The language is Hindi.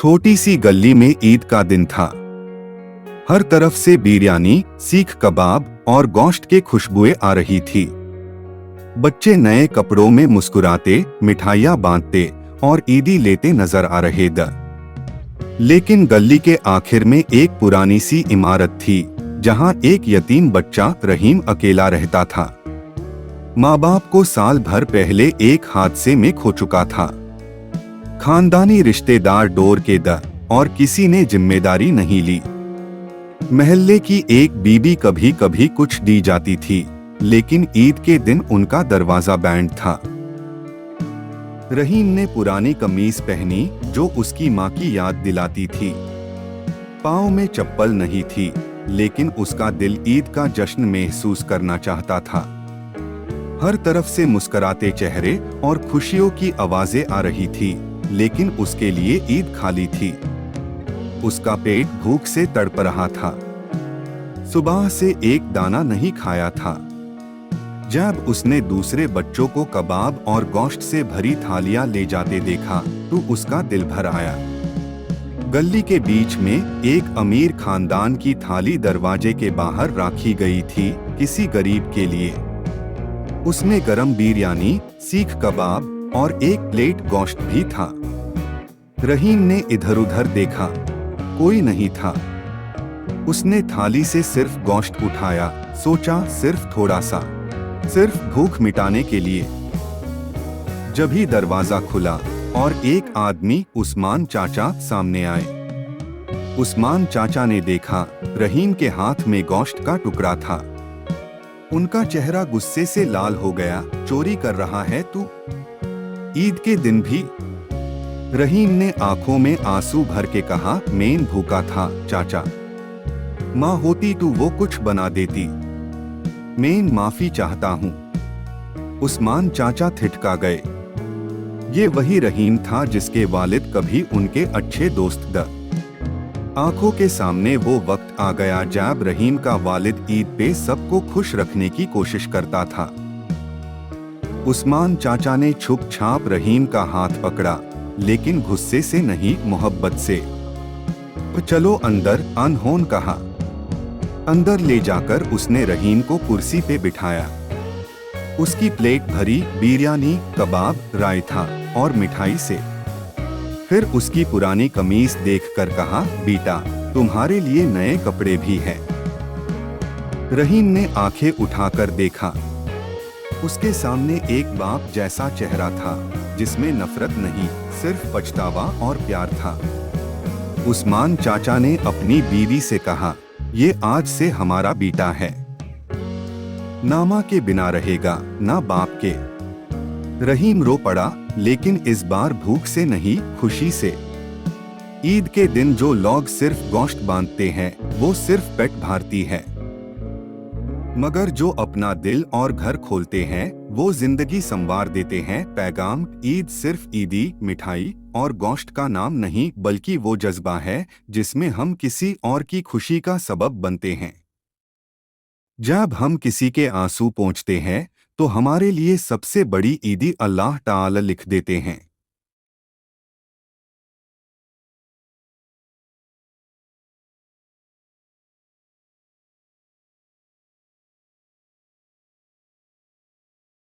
छोटी सी गली में ईद का दिन था। हर तरफ से बिरयानी, सीख कबाब और गोश्त के खुशबुएं आ रही थी। बच्चे नए कपड़ों में मुस्कुराते, मिठाइयां बांटते और ईदी लेते नजर आ रहे द। लेकिन गली के आखिर में एक पुरानी सी इमारत थी, जहां एक यतीम बच्चा रहीम अकेला रहता था। माँ बाप को साल भर पहले एक हादसे में खो चुका था। खानदानी रिश्तेदार डोर के द और किसी ने जिम्मेदारी नहीं ली। महल्ले की एक बीबी कभी कभी कुछ दी जाती थी, लेकिन ईद के दिन उनका दरवाजा बैंड था। रहीम ने पुरानी कमीज पहनी जो उसकी माँ की याद दिलाती थी। पाँव में चप्पल नहीं थी, लेकिन उसका दिल ईद का जश्न महसूस करना चाहता था। हर तरफ से मुस्कुराते चेहरे और खुशियों की आवाजें आ रही थी, लेकिन उसके लिए ईद खाली थी। उसका पेट भूख से तड़प रहा था। सुबह से एक दाना नहीं खाया था। जब उसने दूसरे बच्चों को कबाब और गोश्त से भरी थालियां ले जाते देखा तो उसका दिल भर आया। गली के बीच में एक अमीर खानदान की थाली दरवाजे के बाहर रखी गई थी, किसी गरीब के लिए। उसमें गरम बिरयानी, सीख कबाब और एक प्लेट गोश्त भी था। रहीम ने इधर उधर देखा, कोई नहीं था। उसने थाली से सिर्फ गोश्त उठाया, सोचा सिर्फ थोड़ा सा, सिर्फ भूख मिटाने के लिए। जब ही दरवाजा खुला और एक आदमी उस्मान चाचा सामने आए। उस्मान चाचा ने देखा रहीम के हाथ में गोश्त का टुकड़ा था। उनका चेहरा गुस्से से लाल हो गया। चोरी कर रहा है तू, ईद के दिन भी? रहीम ने आंखों में आंसू भर के कहा, मैं भूखा था चाचा, माँ होती तो वो कुछ बना देती। मैं माफी चाहता हूँ। उस्मान चाचा थिठका गए। ये वही रहीम था जिसके वालिद कभी उनके अच्छे दोस्त द। आंखों के सामने वो वक्त आ गया जब रहीम का वालिद ईद पे सबको खुश रखने की कोशिश करता था। उस्मान चाचा ने छुप छाप रहीम का हाथ पकड़ा, लेकिन गुस्से से नहीं, मोहब्बत से। चलो अंदर, अनहोन कहा। अंदर ले जाकर उसने रहीम को कुर्सी पे बिठाया। उसकी प्लेट भरी बिरयानी, कबाब, रायता और मिठाई से। फिर उसकी पुरानी कमीज देखकर कहा, बेटा तुम्हारे लिए नए कपड़े भी हैं। रहीम ने आंखें उठाकर देखा। उसके सामने एक बाप जैसा चेहरा था, जिसमें नफरत नहीं, सिर्फ पछतावा और प्यार था। उस्मान चाचा ने अपनी बीवी से कहा, ये आज से हमारा बेटा है, ना माँ के बिना रहेगा ना बाप के। रहीम रो पड़ा, लेकिन इस बार भूख से नहीं, खुशी से। ईद के दिन जो लोग सिर्फ गोश्त बांधते हैं, वो सिर्फ पेट भरती है, मगर जो अपना दिल और घर खोलते हैं, वो जिंदगी संवार देते हैं। पैगाम: ईद सिर्फ ईदी, मिठाई और गोश्त का नाम नहीं, बल्कि वो जज्बा है जिसमें हम किसी और की खुशी का सबब बनते हैं। जब हम किसी के आंसू पोंछते हैं, तो हमारे लिए सबसे बड़ी ईदी अल्लाह ताला लिख देते हैं।